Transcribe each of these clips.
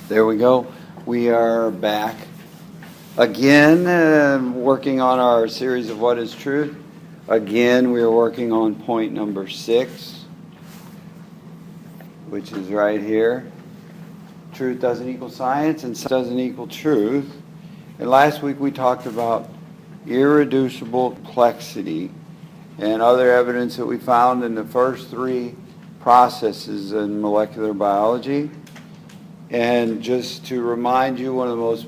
There we go. We are back again, working on our series of What is Truth. Again, we are working on point number 6, which is right here. Truth doesn't equal science, and science doesn't equal truth. And last week we talked about irreducible complexity and other evidence that we found in the first 3 processes in molecular biology. And just to remind you, one of the most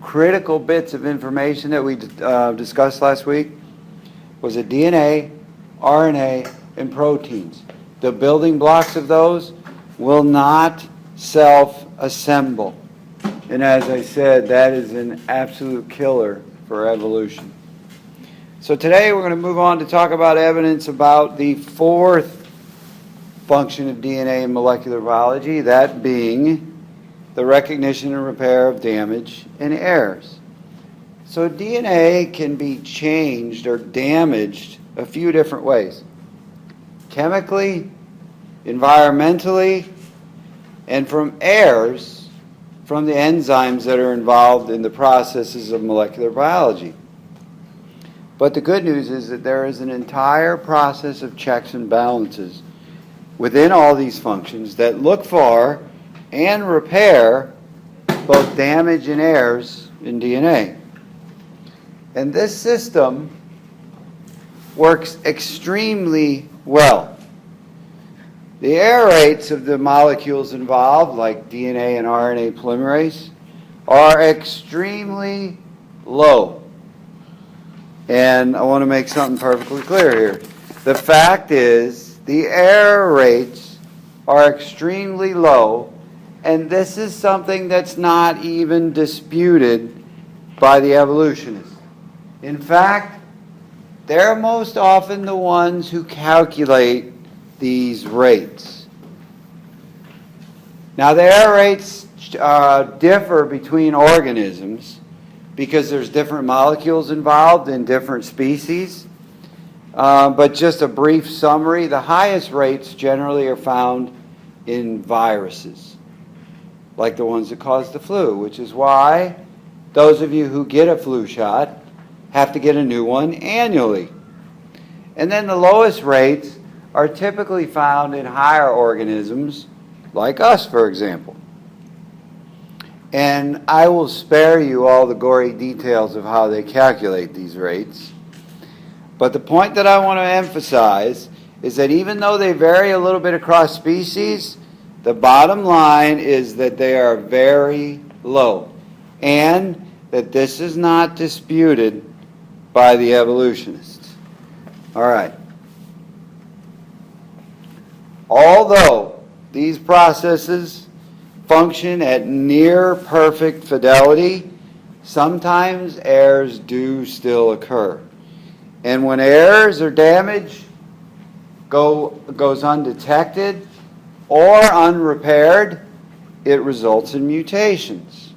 critical bits of information that we discussed last week was that DNA, RNA, and proteins, the building blocks of those, will not self-assemble. And as I said, that is an absolute killer for evolution. So today we're going to move on to talk about evidence about the 4th function of DNA in molecular biology, that being the recognition and repair of damage and errors. So DNA can be changed or damaged a few different ways: chemically, environmentally, and from errors from the enzymes that are involved in the processes of molecular biology. But the good news is that there is an entire process of checks and balances within all these functions that look for and repair both damage and errors in DNA. And this system works extremely well. The error rates of the molecules involved, like DNA and RNA polymerase, are extremely low. And I want to make something perfectly clear here. The fact is, the error rates are extremely low, and this is something that's not even disputed by the evolutionists. In fact, they're most often the ones who calculate these rates. Now, the error rates differ between organisms because there's different molecules involved in different species. But just a brief summary, the highest rates generally are found in viruses, like the ones that cause the flu, which is why those of you who get a flu shot have to get a new one annually. And then the lowest rates are typically found in higher organisms, like us, for example. And I will spare you all the gory details of how they calculate these rates. But the point that I want to emphasize is that even though they vary a little bit across species, the bottom line is that they are very low, and that this is not disputed by the evolutionists. All right. Although these processes function at near perfect fidelity, sometimes errors do still occur. And when errors or damage goes undetected or unrepaired, it results in mutations.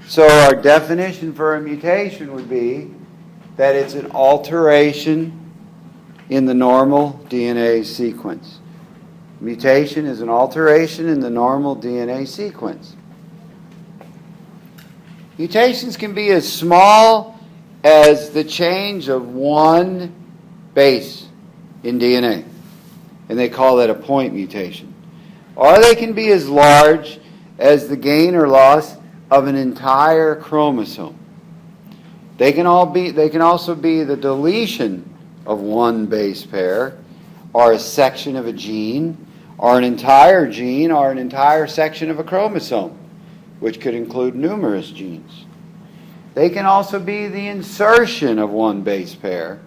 So our definition for a mutation would be that it's an alteration in the normal DNA sequence. Mutation is an alteration in the normal DNA sequence. Mutations can be as small as the change of one base in DNA, and they call that a point mutation. Or they can be as large as the gain or loss of an entire chromosome. They can also be the deletion of one base pair, or a section of a gene, or an entire gene, or an entire section of a chromosome, which could include numerous genes. They can also be the insertion of one base pair,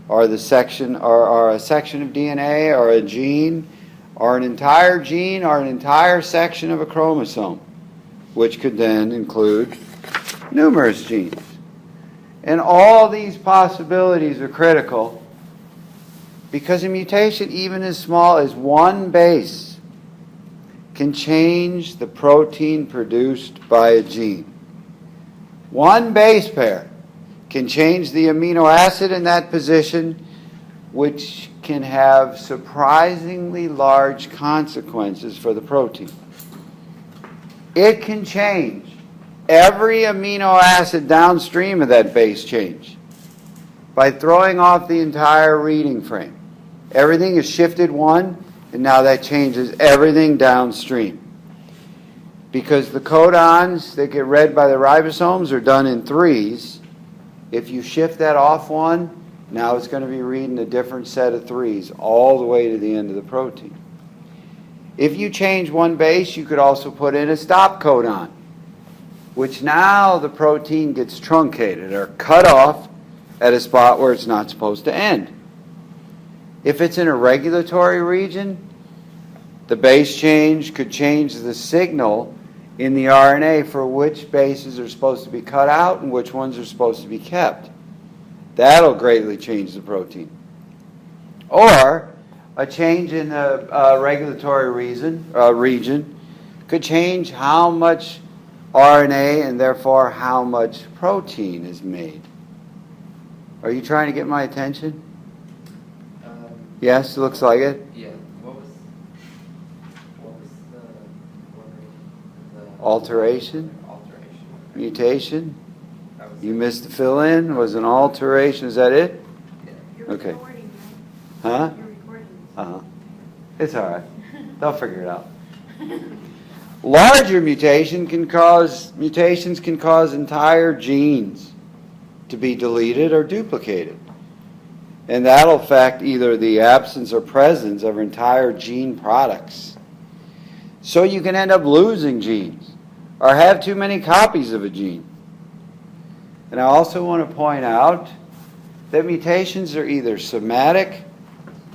or the section, or a section of DNA, or a gene, or an entire gene, or an entire section of a chromosome, which could then include numerous genes. And all these possibilities are critical because a mutation, even as small as one base, can change the protein produced by a gene. One base pair can change the amino acid in that position, which can have surprisingly large consequences for the protein. it can change every amino acid downstream of that base change by throwing off the entire reading frame. Everything is shifted one, and now that changes everything downstream. Because the codons that get read by the ribosomes are done in threes, if you shift that off one, now it's going to be reading a different set of threes all the way to the end of the protein. If you change one base, you could also put in a stop codon, which now the protein gets truncated or cut off at a spot where it's not supposed to end. If it's in a regulatory region, the base change could change the signal in the RNA for which bases are supposed to be cut out and which ones are supposed to be kept. That'll greatly change the protein. Or a change in the regulatory region could change how much RNA and therefore how much protein is made. Are you trying to get my attention? Yes, looks like it. Yeah. What was the Alteration? alteration? Mutation? You missed the fill-in? Was an alteration? Is that it? You're Okay. recording, Huh? right? You're recording. Uh-huh. It's all right. They'll figure it out. Larger mutations can cause entire genes to be deleted or duplicated. And that'll affect either the absence or presence of entire gene products. So you can end up losing genes or have too many copies of a gene. And I also want to point out that mutations are either somatic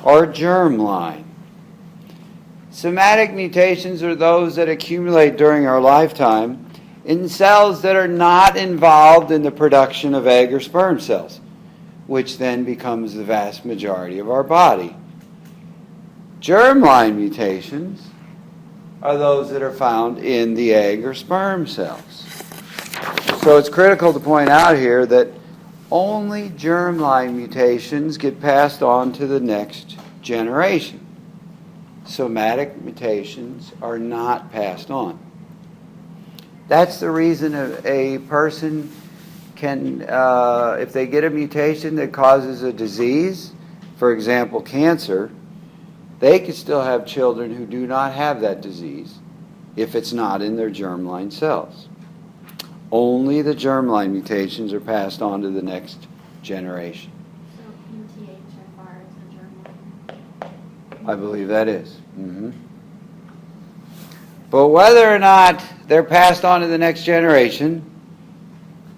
or germline. Somatic mutations are those that accumulate during our lifetime in cells that are not involved in the production of egg or sperm cells, which then becomes the vast majority of our body. Germline mutations are those that are found in the egg or sperm cells. So it's critical to point out here that only germline mutations get passed on to the next generation. Somatic mutations are not passed on. That's the reason a person can, if they get a mutation that causes a disease, for example, cancer, they could still have children who do not have that disease if it's not in their germline cells. Only the germline mutations are passed on to the next generation. So UTHFR is the germline? I believe that is. Mm-hmm. But whether or not they're passed on to the next generation,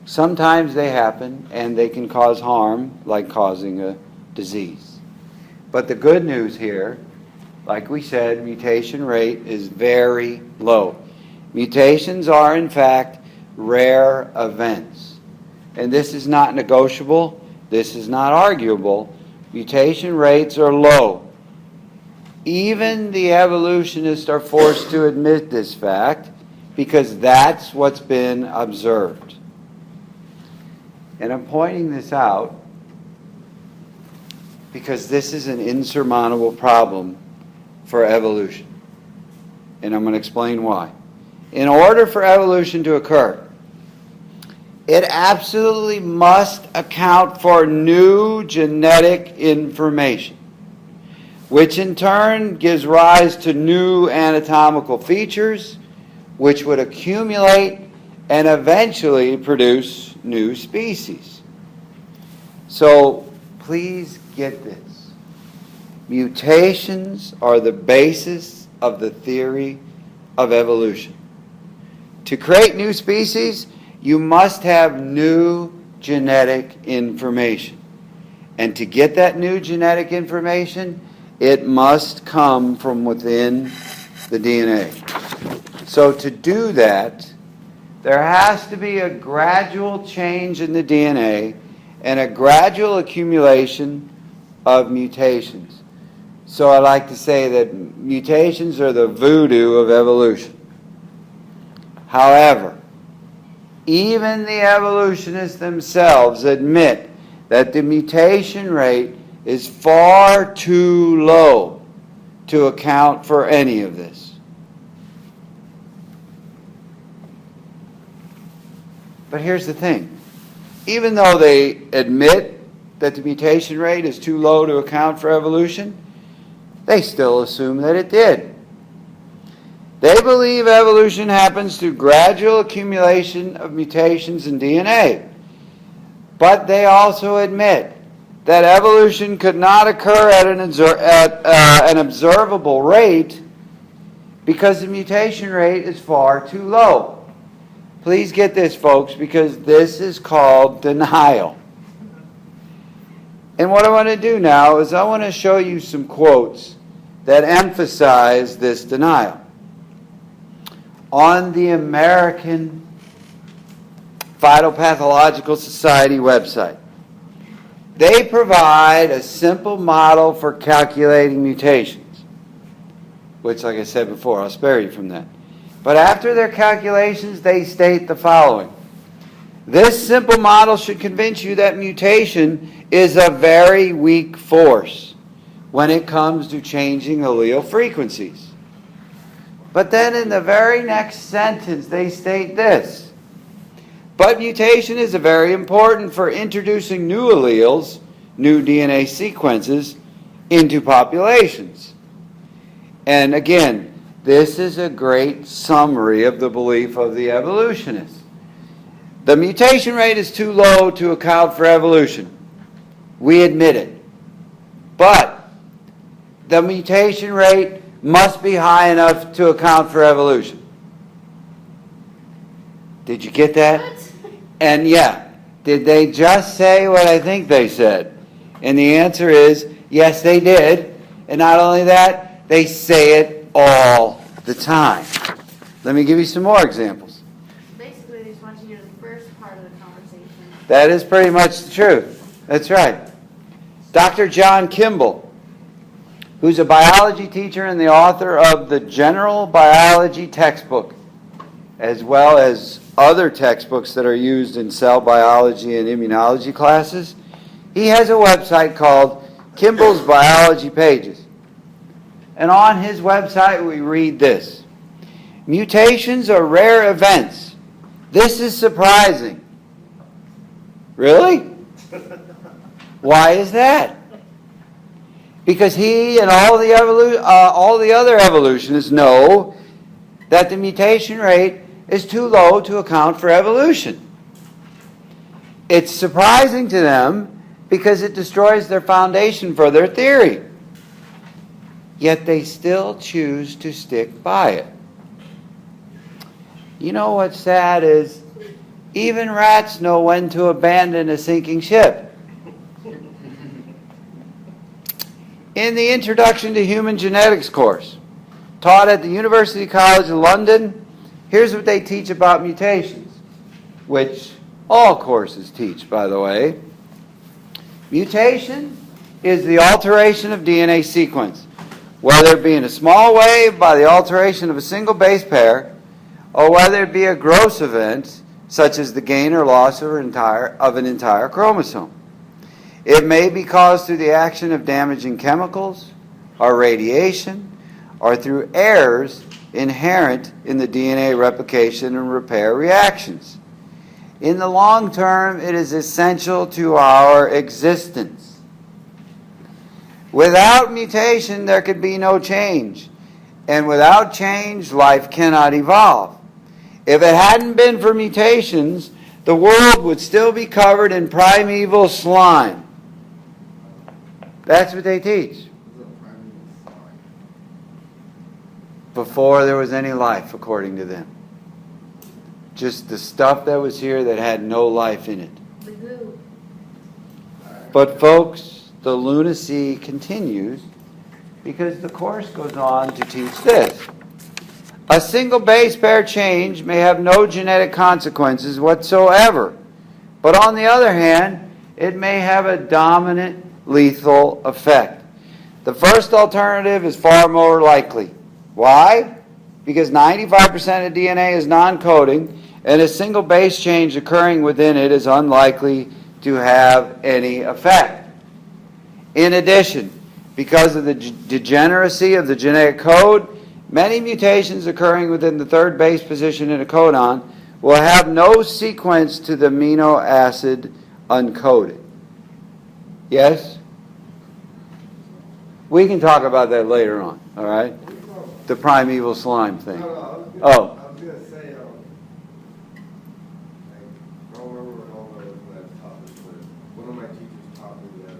sometimes they happen and they can cause harm, like causing a disease. But the good news here, like we said, mutation rate is very low. Mutations are, in fact, rare events. And this is not negotiable. This is not arguable. Mutation rates are low. Even the evolutionists are forced to admit this fact because that's what's been observed. And I'm pointing this out because this is an insurmountable problem for evolution. And I'm going to explain why. In order for evolution to occur, it absolutely must account for new genetic information, which in turn gives rise to new anatomical features, which would accumulate and eventually produce new species. So please get this. Mutations are the basis of the theory of evolution. To create new species, you must have new genetic information. And to get that new genetic information, it must come from within the DNA. So to do that, there has to be a gradual change in the DNA and a gradual accumulation of mutations. So I like to say that mutations are the voodoo of evolution. However, even the evolutionists themselves admit that the mutation rate is far too low to account for any of this. But here's the thing. Even though they admit that the mutation rate is too low to account for evolution, they still assume that it did. They believe evolution happens through gradual accumulation of mutations in DNA. But they also admit that evolution could not occur at an observable rate because the mutation rate is far too low. Please get this, folks, because this is called denial. And what I want to do now is I want to show you some quotes that emphasize this denial. On the American Phytopathological Society website, they provide a simple model for calculating mutations, which, like I said before, I'll spare you from that. But after their calculations, they state the following. This simple model should convince you that mutation is a very weak force when it comes to changing allele frequencies. But then in the very next sentence, they state this. But mutation is very important for introducing new alleles, new DNA sequences, into populations. And again, this is a great summary of the belief of the evolutionists. The mutation rate is too low to account for evolution. We admit it. But the mutation rate must be high enough to account for evolution. Did you get that? What? And yeah, did they just say what I think they said? And the answer is, yes, they did. And not only that, they say it all the time. Let me give you some more examples. Basically, they just want you to hear the first part of the conversation. That is pretty much the truth. That's right. Dr. John Kimball, who's a biology teacher and the author of the General Biology textbook, as well as other textbooks that are used in cell biology and immunology classes. He has a website called Kimball's Biology Pages. And on his website we read this. Mutations are rare events. This is surprising. Really? Why is that? Because he and all the other evolutionists know that the mutation rate is too low to account for evolution. It's surprising to them because it destroys their foundation for their theory. Yet they still choose to stick by it. You know what's sad is even rats know when to abandon a sinking ship. In the Introduction to Human Genetics course, taught at the University College of London, here's what they teach about mutations, which all courses teach, by the way. Mutation is the alteration of DNA sequence, whether it be in a small way by the alteration of a single base pair, or whether it be a gross event, such as the gain or loss of an entire chromosome. It may be caused through the action of damaging chemicals, or radiation, or through errors inherent in the DNA replication and repair reactions. In the long term, it is essential to our existence. Without mutation, there could be no change. And without change, life cannot evolve. If it hadn't been for mutations, the world would still be covered in primeval slime. That's what they teach. Before there was any life, according to them. Just the stuff that was here that had no life in it. The goo. But folks, the lunacy continues because the course goes on to teach this. A single base pair change may have no genetic consequences whatsoever. But on the other hand, it may have a dominant lethal effect. The first alternative is far more likely. Why? Because 95% of DNA is non-coding, and a single base change occurring within it is unlikely to have any effect. In addition, because of the degeneracy of the genetic code, many mutations occurring within the third base position in a codon will have no sequence to the amino acid uncoded. Yes? We can talk about that later on, all right? The primeval slime thing. Oh. I was gonna say, I don't remember when I taught this, but one of my teachers taught me that a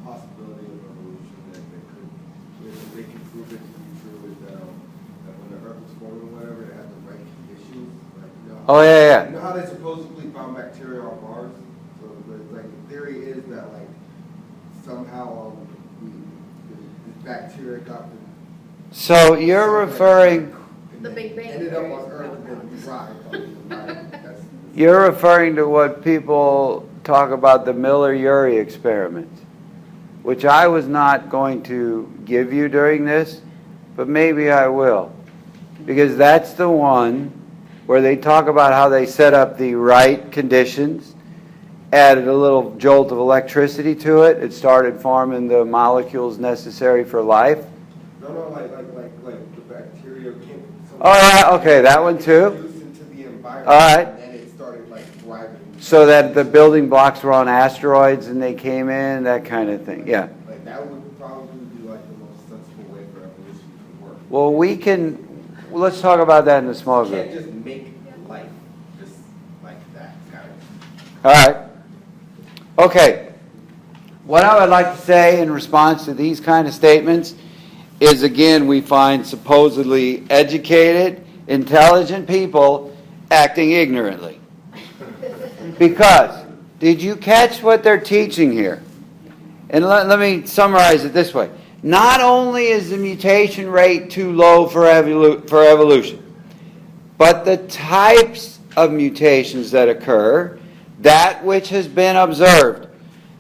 possibility of evolution that they could prove it to be true is that when the earth was forming, whatever, they had the right conditions. Like, Oh, yeah. You know how they supposedly found bacteria on Mars? So, like, the theory is that, like, somehow this bacteria got the So you're referring, The Big Bang ended up theory on is Earth and probably then right. That's- you're referring to what people talk about the Miller-Urey experiment, which I was not going to give you during this, but maybe I will. Because that's the one where they talk about how they set up the right conditions, added a little jolt of electricity to it, it started forming the molecules necessary for life. No, like the bacteria came. Oh, yeah, okay, that one too. Introduced into the environment. All right. And then it started like thriving. So that the building blocks were on asteroids and they came in, that kind of thing, yeah. Like that would probably be like the most sensible way for evolution to work. Well, let's talk about that in the small You group. can't just make life just like that, kind of. All right. Okay. What I would like to say in response to these kind of statements is, again, we find supposedly educated, intelligent people acting ignorantly. Because, did you catch what they're teaching here? And let me summarize it this way. Not only is the mutation rate too low for evolution, but the types of mutations that occur, that which has been observed,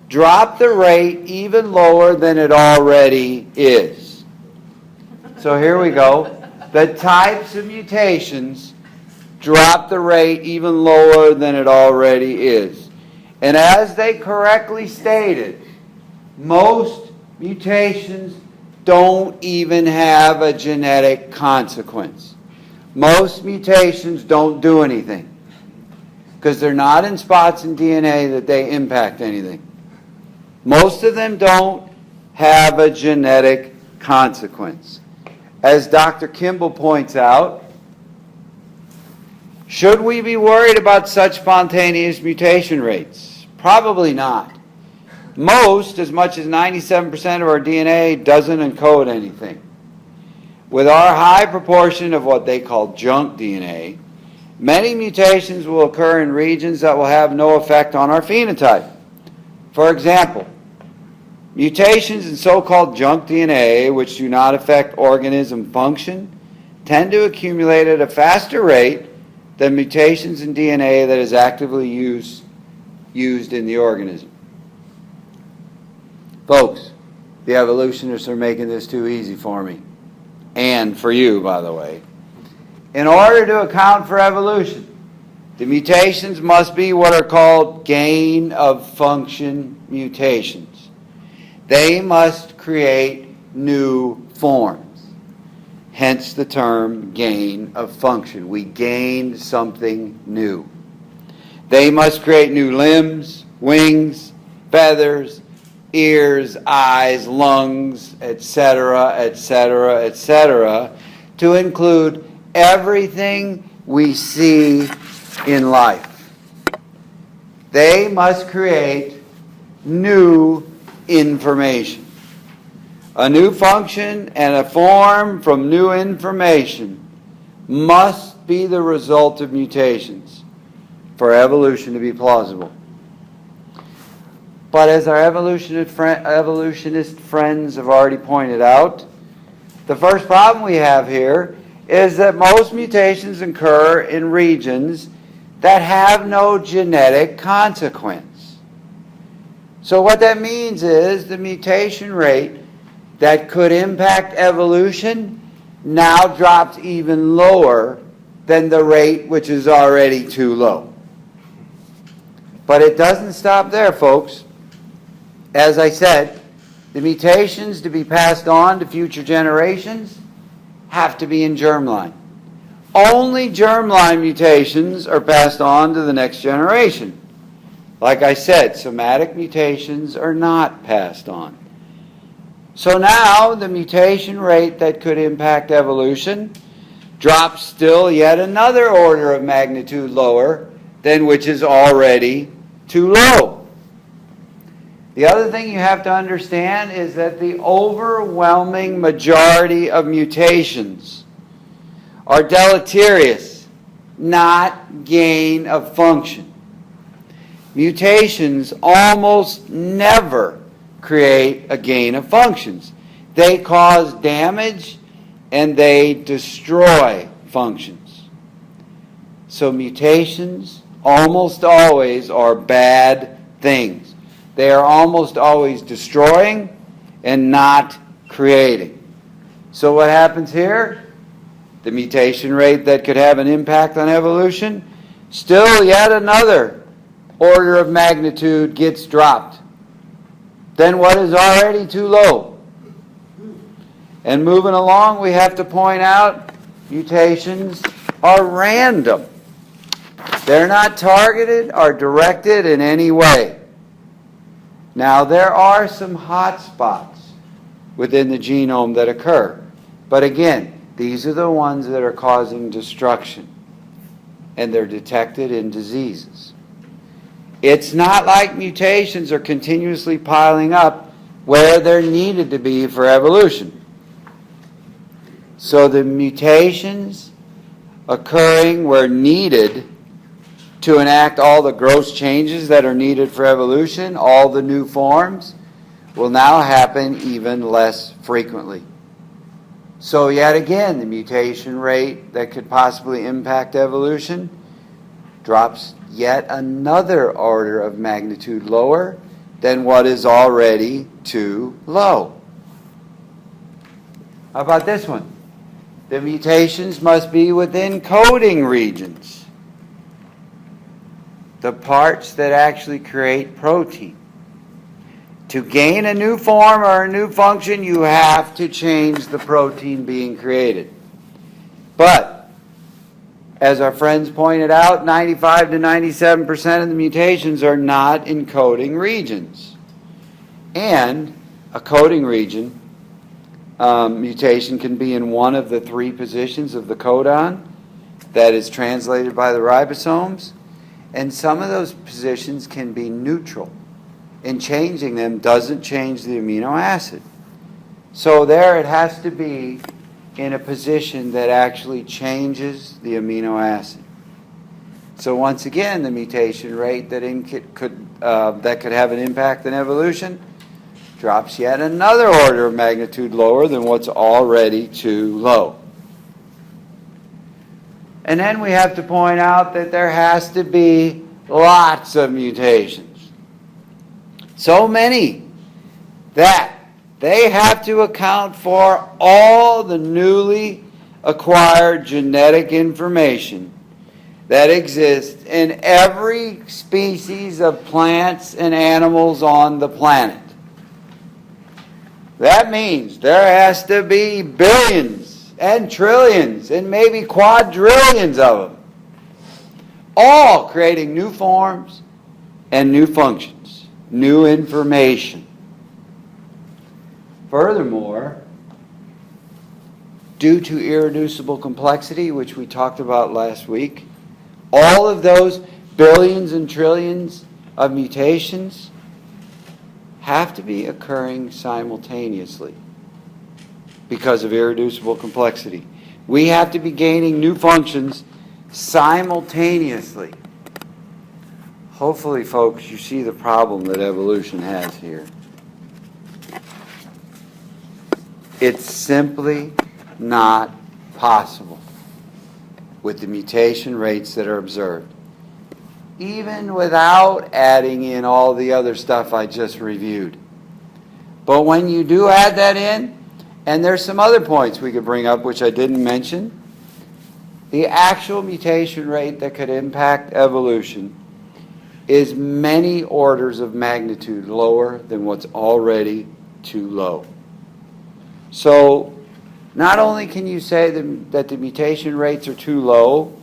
drop the rate even lower than it already is. So here we go. The types of mutations drop the rate even lower than it already is. And as they correctly stated, most mutations don't even have a genetic consequence. Most mutations don't do anything because they're not in spots in DNA that they impact anything. Most of them don't have a genetic consequence. As Dr. Kimball points out, should we be worried about such spontaneous mutation rates? Probably not. Most, as much as 97% of our DNA, doesn't encode anything. With our high proportion of what they call junk DNA, many mutations will occur in regions that will have no effect on our phenotype. For example, mutations in so-called junk DNA, which do not affect organism function, tend to accumulate at a faster rate than mutations in DNA that is actively used in the organism. Folks, the evolutionists are making this too easy for me. And for you, by the way. In order to account for evolution, the mutations must be what are called gain of function mutations. They must create new forms. Hence the term gain of function. We gained something new. They must create new limbs, wings, feathers, ears, eyes, lungs, etc., etc., etc., to include everything we see in life. They must create new information. A new function and a form from new information must be the result of mutations for evolution to be plausible. But as our evolutionist friends have already pointed out, the first problem we have here is that most mutations occur in regions that have no genetic consequence. So what that means is the mutation rate that could impact evolution now drops even lower than the rate which is already too low. But it doesn't stop there, folks. As I said, the mutations to be passed on to future generations have to be in germline. only germline mutations are passed on to the next generation. Like I said, somatic mutations are not passed on. So now the mutation rate that could impact evolution drops still yet another order of magnitude lower than which is already too low. The other thing you have to understand is that the overwhelming majority of mutations are deleterious, not gain of function. Mutations almost never create a gain of functions. They cause damage and they destroy functions. So mutations almost always are bad things. They are almost always destroying and not creating. So what happens here? The mutation rate that could have an impact on evolution, still yet another order of magnitude gets dropped than what is already too low. And moving along, we have to point out mutations are random. They're not targeted or directed in any way. Now, there are some hot spots within the genome that occur. But again, these are the ones that are causing destruction, and they're detected in diseases. It's not like mutations are continuously piling up where they're needed to be for evolution. So the mutations occurring where needed to enact all the gross changes that are needed for evolution, all the new forms, will now happen even less frequently. So yet again, the mutation rate that could possibly impact evolution drops yet another order of magnitude lower than what is already too low. How about this one? The mutations must be within coding regions, the parts that actually create protein. To gain a new form or a new function, you have to change the protein being created. But, as our friends pointed out, 95 to 97% of the mutations are not in coding regions. And a coding region mutation can be in one of the three positions of the codon that is translated by the ribosomes. And some of those positions can be neutral. And changing them doesn't change the amino acid. So there it has to be in a position that actually changes the amino acid. So once again, the mutation rate that could have an impact on evolution drops yet another order of magnitude lower than what's already too low. And then we have to point out that there has to be lots of mutations. So many that they have to account for all the newly acquired genetic information that exists in every species of plants and animals on the planet. That means there has to be billions and trillions and maybe quadrillions of them, all creating new forms and new functions, new information. Furthermore, due to irreducible complexity, which we talked about last week, all of those billions and trillions of mutations have to be occurring simultaneously because of irreducible complexity. We have to be gaining new functions simultaneously. Hopefully, folks, you see the problem that evolution has here. It's simply not possible with the mutation rates that are observed, even without adding in all the other stuff I just reviewed. But when you do add that in, and there's some other points we could bring up which I didn't mention, the actual mutation rate that could impact evolution is many orders of magnitude lower than what's already too low. So not only can you say that the mutation rates are too low,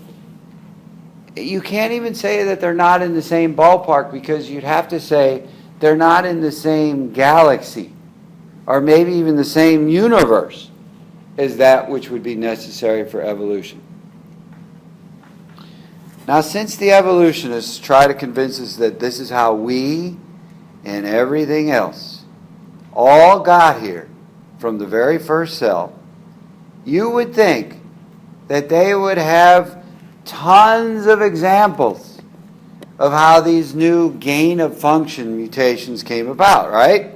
you can't even say that they're not in the same ballpark, because you'd have to say they're not in the same galaxy, or maybe even the same universe as that which would be necessary for evolution. Now, since the evolutionists try to convince us that this is how we and everything else all got here from the very first cell, you would think that they would have tons of examples of how these new gain-of-function mutations came about, right?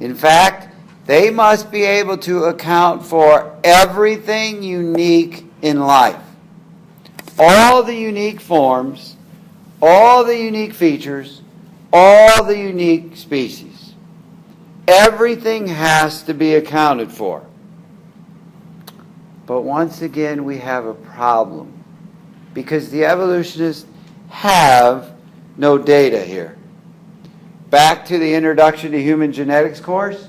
In fact, they must be able to account for everything unique in life. All the unique forms, all the unique features, all the unique species. Everything has to be accounted for. But once again, we have a problem, because the evolutionists have no data here. Back to the Introduction to Human Genetics course,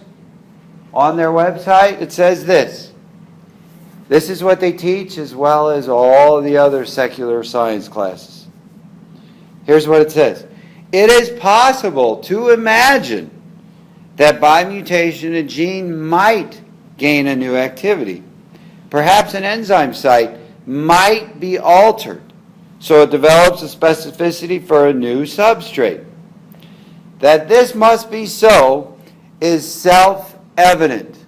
on their website, it says this. This is what they teach, as well as all the other secular science classes. Here's what it says. It is possible to imagine that by mutation a gene might gain a new activity. Perhaps an enzyme site might be altered so it develops a specificity for a new substrate. That this must be so is self-evident.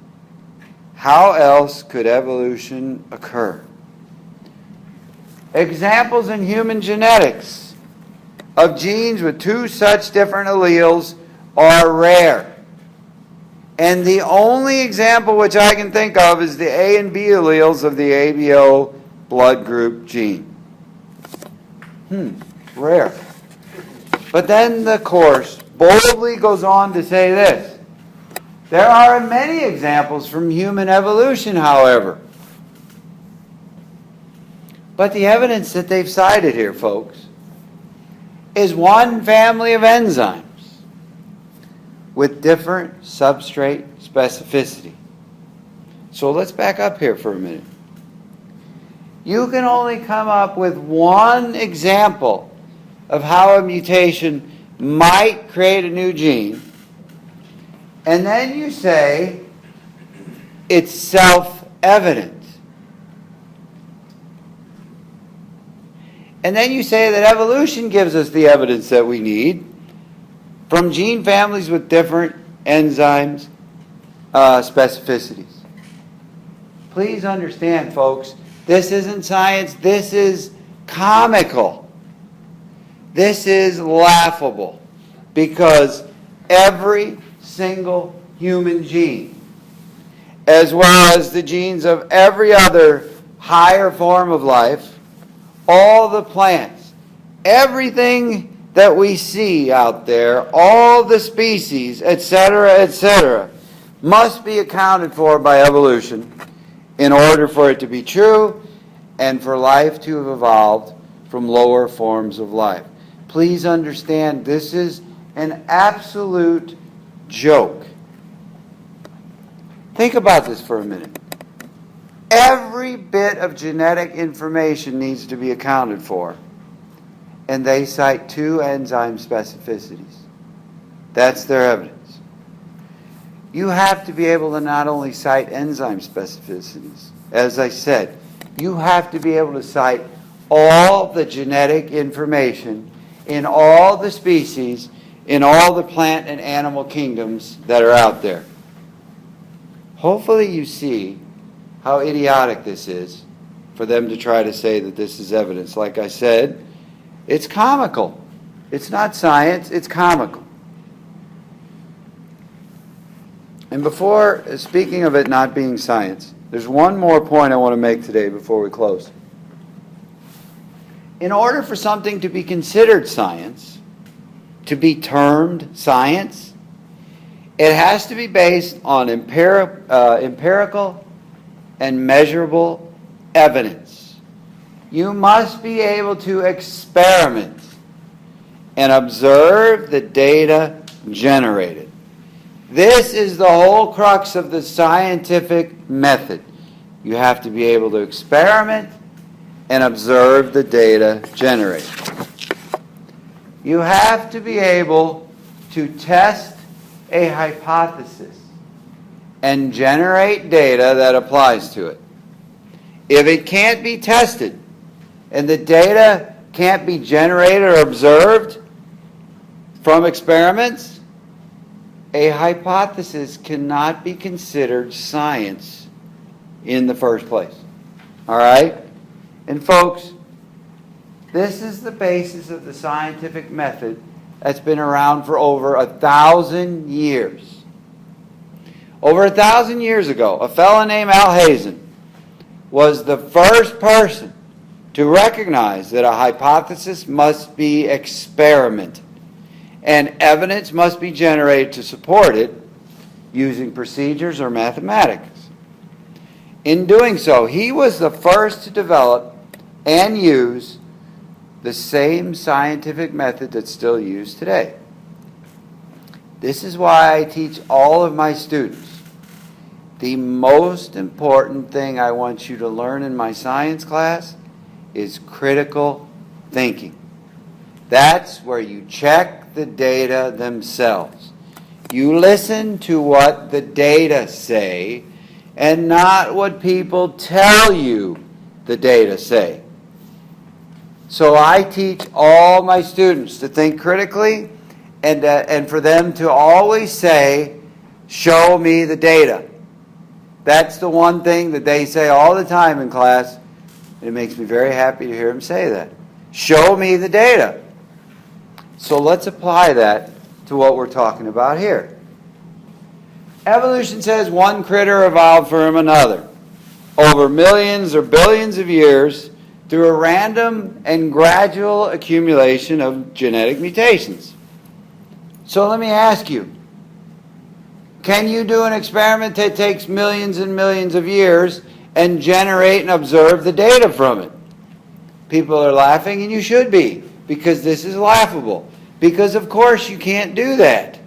How else could evolution occur? Examples in human genetics of genes with two such different alleles are rare. And the only example which I can think of is the A and B alleles of the ABO blood group gene. Rare. But then the course boldly goes on to say this. There are many examples from human evolution, however. But the evidence that they've cited here, folks, is one family of enzymes with different substrate specificity. So let's back up here for a minute. You can only come up with one example of how a mutation might create a new gene, and then you say it's self-evident. And then you say that evolution gives us the evidence that we need from gene families with different enzymes specificities. Please understand, folks, this isn't science, this is comical. This is laughable, because every single human gene, as well as the genes of every other higher form of life, all the plants, everything that we see out there, all the species, etc., must be accounted for by evolution in order for it to be true and for life to have evolved from lower forms of life. Please understand, this is an absolute joke. Think about this for a minute. Every bit of genetic information needs to be accounted for, and they cite two enzyme specificities. That's their evidence. You have to be able to not only cite enzyme specificities, as I said, you have to be able to cite all the genetic information in all the species, in all the plant and animal kingdoms that are out there. Hopefully you see how idiotic this is for them to try to say that this is evidence. Like I said, it's comical. It's not science, it's comical. And before, speaking of it not being science, there's one more point I want to make today before we close. In order for something to be considered science, to be termed science, it has to be based on empirical and measurable evidence. You must be able to experiment and observe the data generated. This is the whole crux of the scientific method. You have to be able to experiment and observe the data generated. You have to be able to test a hypothesis and generate data that applies to it. If it can't be tested and the data can't be generated or observed from experiments, a hypothesis cannot be considered science in the first place. All right? And folks, this is the basis of the scientific method that's been around for over 1,000 years. Over 1,000 years ago, a fellow named Alhazen was the first person to recognize that a hypothesis must be experimented and evidence must be generated to support it using procedures or mathematics. In doing so, he was the first to develop and use the same scientific method that's still used today. This is why I teach all of my students. The most important thing I want you to learn in my science class is critical thinking. That's where you check the data themselves. You listen to what the data say and not what people tell you the data say. So I teach all my students to think critically and for them to always say, show me the data. That's the one thing that they say all the time in class, and it makes me very happy to hear them say that. Show me the data. So let's apply that to what we're talking about here. Evolution says one critter evolved from another over millions or billions of years through a random and gradual accumulation of genetic mutations. So let me ask you, can you do an experiment that takes millions and millions of years and generate and observe the data from it? People are laughing, and you should be, because this is laughable. Because of course you can't do that.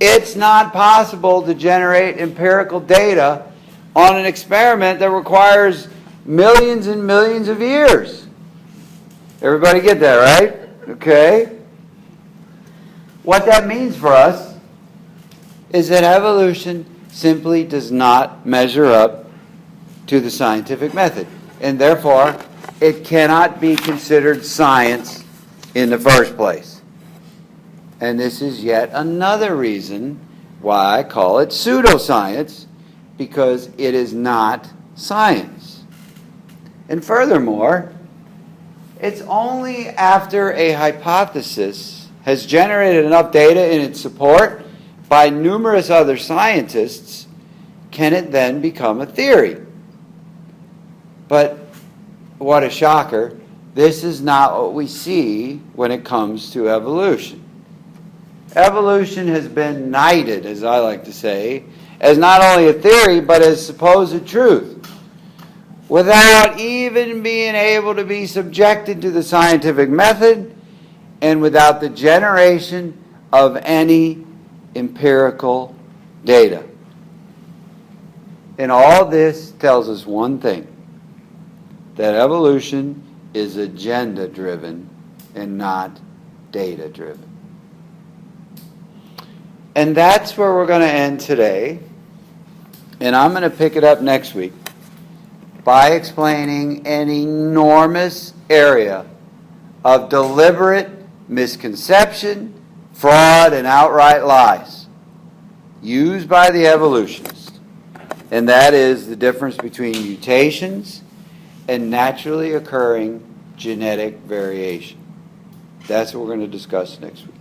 It's not possible to generate empirical data on an experiment that requires millions and millions of years. Everybody get that, right? Okay. What that means for us is that evolution simply does not measure up to the scientific method. And therefore, it cannot be considered science in the first place. And this is yet another reason why I call it pseudoscience, because it is not science. And furthermore, it's only after a hypothesis has generated enough data in its support by numerous other scientists can it then become a theory. But what a shocker. This is not what we see when it comes to evolution. Evolution has been knighted, as I like to say, as not only a theory, but as supposed truth, without even being able to be subjected to the scientific method and without the generation of any empirical data. And all this tells us one thing, that evolution is agenda-driven and not data-driven. And that's where we're going to end today. And I'm going to pick it up next week by explaining an enormous area of deliberate misconception, fraud, and outright lies used by the evolutionists. And that is the difference between mutations and naturally occurring genetic variation. That's what we're going to discuss next week.